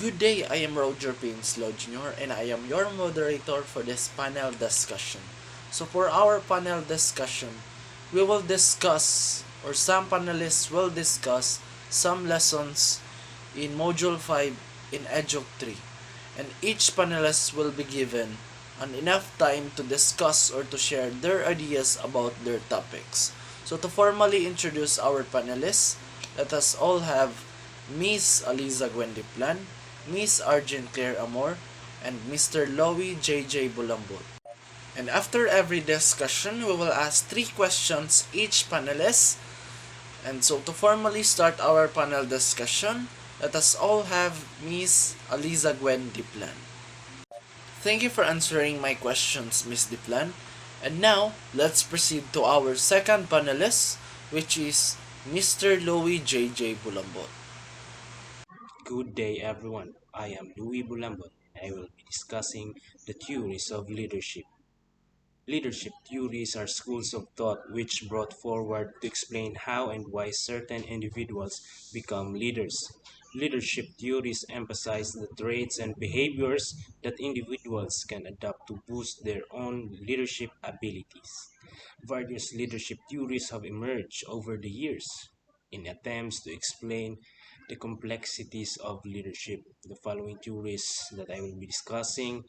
Good day, I am Roger Pinslow Jr. and I am your moderator for this panel discussion. So for our panel discussion, we will discuss or some panelists will discuss some lessons in Module 5 in Educ 3 and each panelist will be given an enough time to discuss or to share their ideas about their topics. So to formally introduce our panelists, let us all have Miss Aliza Gwendiplan, Miss Argent Claire Amor, and Mr. Lowy JJ Bulambot. And after every discussion, we will ask 3 questions each panelist. And so to formally start our panel discussion, let us all have Miss Aliza Gwen Diplan. Thank you for answering my questions, Miss Diplan. And now, let's proceed to our second panelist, which is Mr. Louis JJ Bulambot. Good day, everyone. I am Louis Bulambon and I will be discussing the theories of leadership. Leadership theories are schools of thought which brought forward to explain how and why certain individuals become leaders. Leadership theories emphasize the traits and behaviors that individuals can adopt to boost their own leadership abilities. Various leadership theories have emerged over the years in attempts to explain the complexities of leadership. The following theories that I will be discussing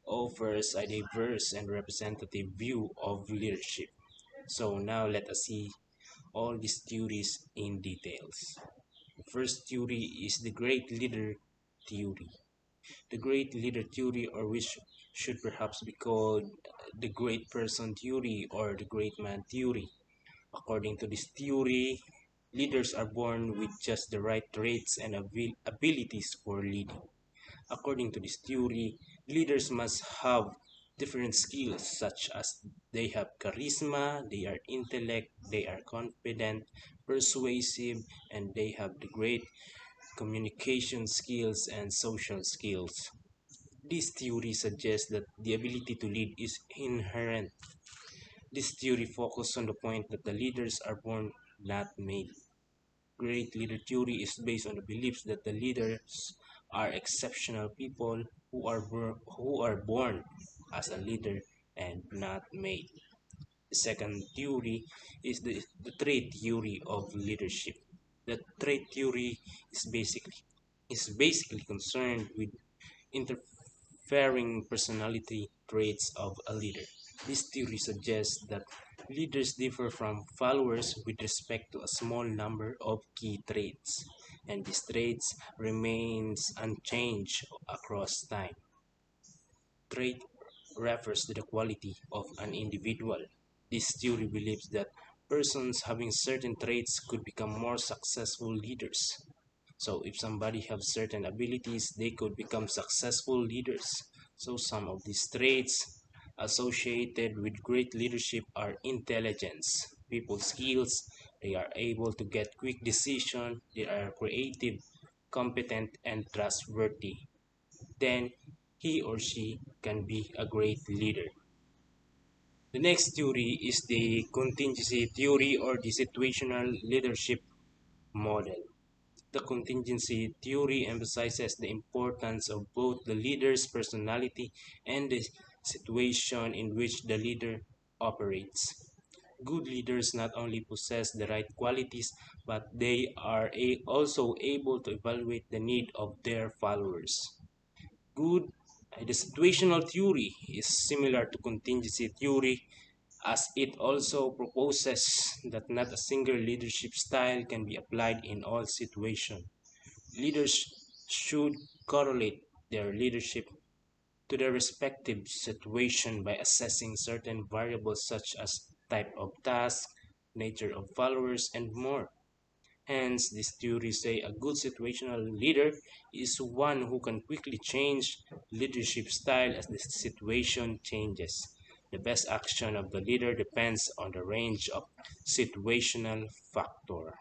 offers a diverse and representative view of leadership. So now let us see all these theories in details. The first theory is the great leader theory. The great leader theory, or which should perhaps be called the great person theory or the great man theory. According to this theory, leaders are born with just the right traits and abilities for leading. According to this theory, leaders must have different skills such as they have charisma, they are intellect, they are confident, persuasive, and they have the great communication skills and social skills. This theory suggests that the ability to lead is inherent. This theory focuses on the point that the leaders are born, not made. Great leader theory is based on the beliefs that the leaders are exceptional people who are born as a leader and not made. The second theory is the trait theory of leadership. The trait theory is basically concerned with interfering personality traits of a leader. This theory suggests that leaders differ from followers with respect to a small number of key traits, and these traits remains unchanged across time. Trait refers to the quality of an individual. This theory believes that persons having certain traits could become more successful leaders. So if somebody has certain abilities, they could become successful leaders. So some of these traits associated with great leadership are intelligence, people skills, they are able to get quick decision, they are creative, competent, and trustworthy. Then he or she can be a great leader. The next theory is the contingency theory or the situational leadership model. The contingency theory emphasizes the importance of both the leader's personality and the situation in which the leader operates. Good leaders not only possess the right qualities, but they are also able to evaluate the need of their followers. Good The situational theory is similar to contingency theory as it also proposes that not a single leadership style can be applied in all situations. Leaders should correlate their leadership to their respective situation by assessing certain variables such as type of task, nature of followers, and more. Hence, this theory say a good situational leader is one who can quickly change leadership style as the situation changes. The best action of the leader depends on the range of situational factor.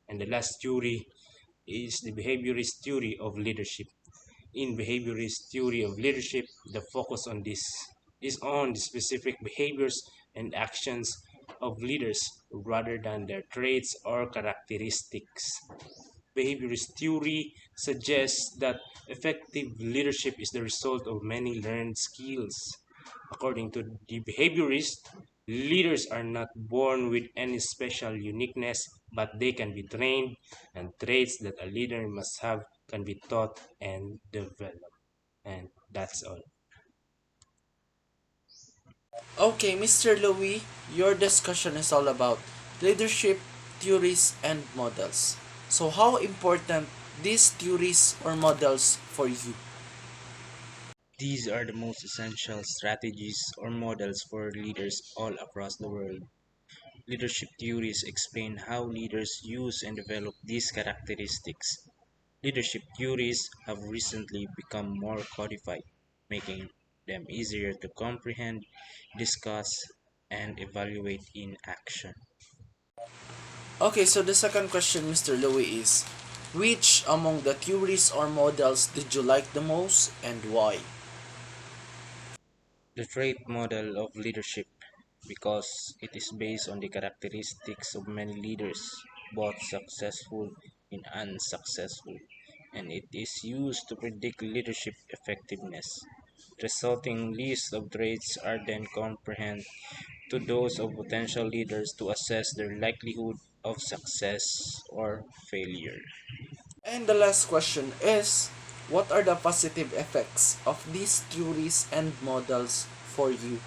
And the last theory is the behaviorist theory of leadership. In behaviorist theory of leadership, the focus on this is on the specific behaviors and actions of leaders rather than their traits or characteristics. behaviorist theory suggests that effective leadership is the result of many learned skills. According to the behaviorist, leaders are not born with any special uniqueness, but they can be trained, and traits that a leader must have can be taught and developed. And that's all. Okay, Mr. Louis, your discussion is all about leadership theories and models. So, how important these theories or models for you? These are the most essential strategies or models for leaders all across the world. Leadership theories explain how leaders use and develop these characteristics. Leadership theories have recently become more codified, making them easier to comprehend, discuss, and evaluate in action. Okay, so the second question, Mr. Louis, is which among the theories or models did you like the most and why? The trait model of leadership, because it is based on the characteristics of many leaders, both successful and unsuccessful, and it is used to predict leadership effectiveness. Resulting list of traits are then compared to those of potential leaders to assess their likelihood of success or failure. And the last question is what are the positive effects of these theories and models for you?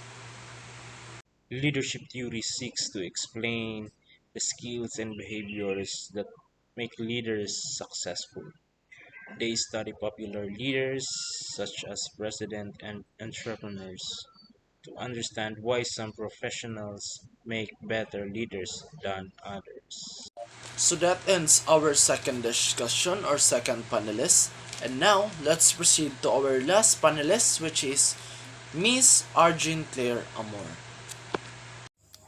Leadership theory seeks to explain the skills and behaviors that make leaders successful. They study popular leaders, such as presidents and entrepreneurs, to understand why some professionals make better leaders than others. So that ends our second discussion or second panelist. And now let's proceed to our last panelist, which is Miss Arjun Claire Amor.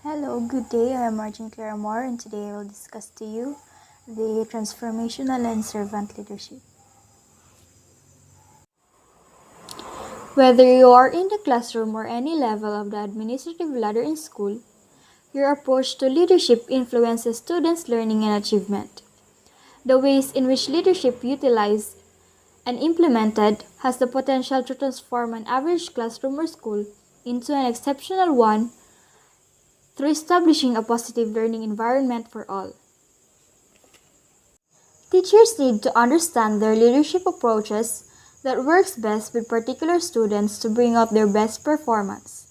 Hello, good day. I am Martin Clara Moore, and today I will discuss to you the transformational and servant leadership. Whether you are in the classroom or any level of the administrative ladder in school, your approach to leadership influences students' learning and achievement. The ways in which leadership utilized and implemented has the potential to transform an average classroom or school into an exceptional one through establishing a positive learning environment for all. Teachers need to understand their leadership approaches that works best with particular students to bring out their best performance.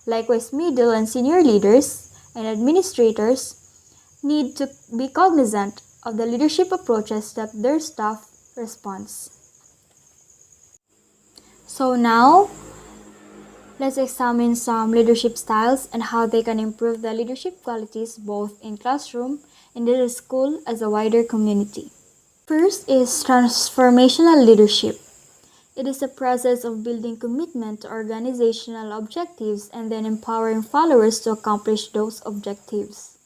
Likewise, middle and senior leaders and administrators need to be cognizant of the leadership approaches that their staff responds. So now, let's examine some leadership styles and how they can improve the leadership qualities both in classroom and in the school as a wider community. First is transformational leadership. It is a process of building commitment to organizational objectives and then empowering followers to accomplish those objectives.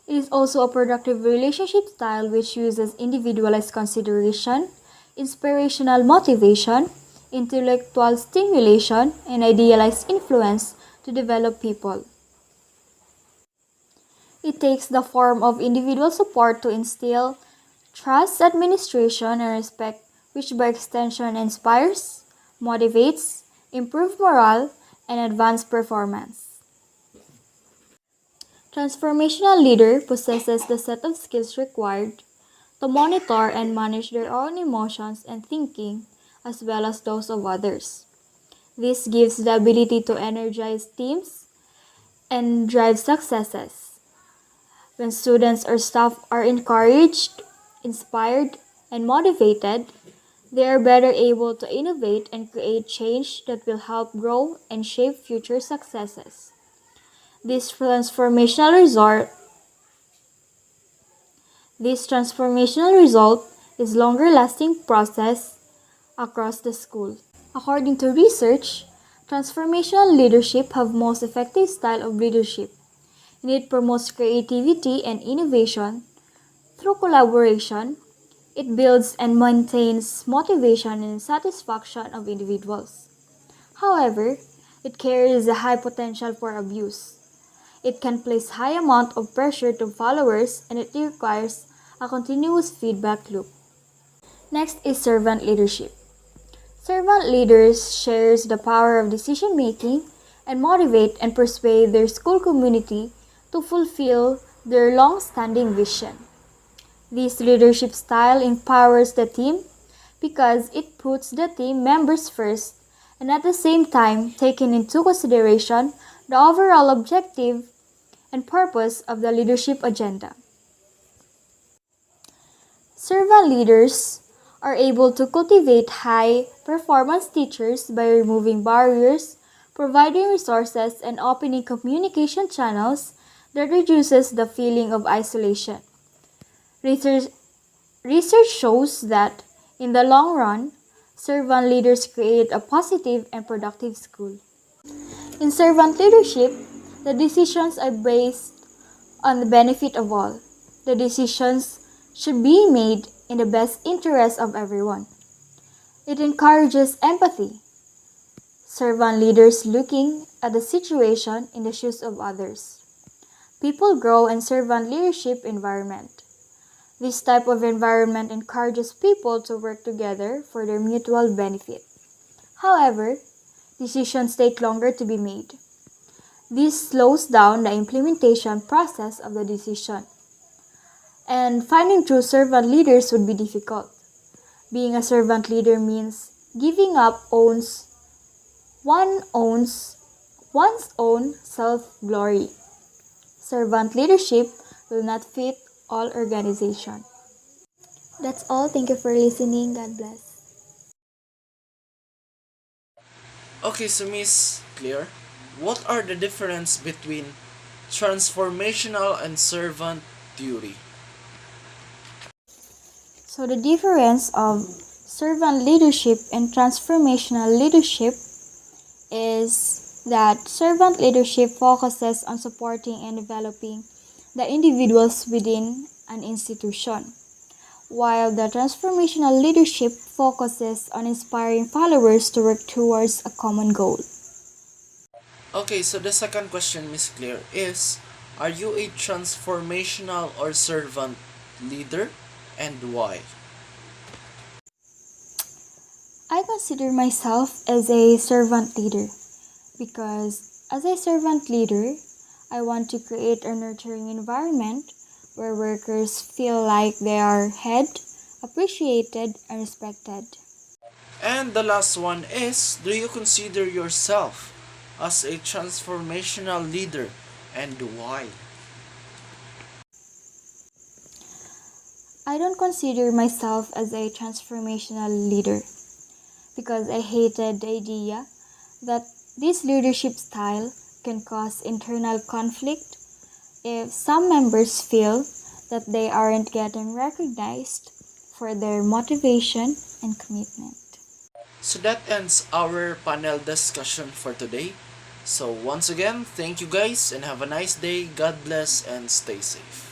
It is also a productive relationship style which uses individualized consideration, inspirational motivation, intellectual stimulation, and idealized influence to develop people. It takes the form of individual support to instill trust, administration, and respect, which by extension inspires, motivates, improves morale, and advance performance. Transformational leader possesses the set of skills required to monitor and manage their own emotions and thinking as well as those of others. This gives the ability to energize teams and drive successes. When students or staff are encouraged, inspired, and motivated, they are better able to innovate and create change that will help grow and shape future successes. This transformational result, this transformational result is longer lasting process across the school. According to research, transformational leadership have most effective style of leadership, and it promotes creativity and innovation through collaboration. It builds and maintains motivation and satisfaction of individuals. However, it carries a high potential for abuse. It can place high amount of pressure to followers and it requires a continuous feedback loop. Next is servant leadership. Servant leaders shares the power of decision making and motivate and persuade their school community to fulfill their long-standing vision. This leadership style empowers the team because it puts the team members first and at the same time taking into consideration the overall objective and purpose of the leadership agenda. Servant leaders are able to cultivate high performance teachers by removing barriers, providing resources, and opening communication channels that reduces the feeling of isolation. Research, research shows that in the long run, servant leaders create a positive and productive school. In servant leadership, the decisions are based on the benefit of all. The decisions should be made in the best interest of everyone. It encourages empathy. Servant leaders looking at the situation in the shoes of others. People grow in servant leadership environment. This type of environment encourages people to work together for their mutual benefit. However, decisions take longer to be made. This slows down the implementation process of the decision. And finding true servant leaders would be difficult. Being a servant leader means giving up owns one's own self-glory. Servant leadership will not fit all organization. That's all. Thank you for listening. God bless. Okay, so Miss Clear, what are the difference between transformational and servant theory? So the difference of servant leadership and transformational leadership is that servant leadership focuses on supporting and developing the individuals within an institution, while the transformational leadership focuses on inspiring followers to work towards a common goal. Okay, so the second question, Miss Clear, is are you a transformational or servant leader and why? I consider myself as a servant leader because as a servant leader, I want to create a nurturing environment where workers feel like they are heard, appreciated, and respected. And the last one is do you consider yourself as a transformational leader and why? I don't consider myself as a transformational leader because I hated the idea that this leadership style can cause internal conflict if some members feel that they aren't getting recognized for their motivation and commitment. So that ends our panel discussion for today. So once again, thank you guys and have a nice day. God bless and stay safe.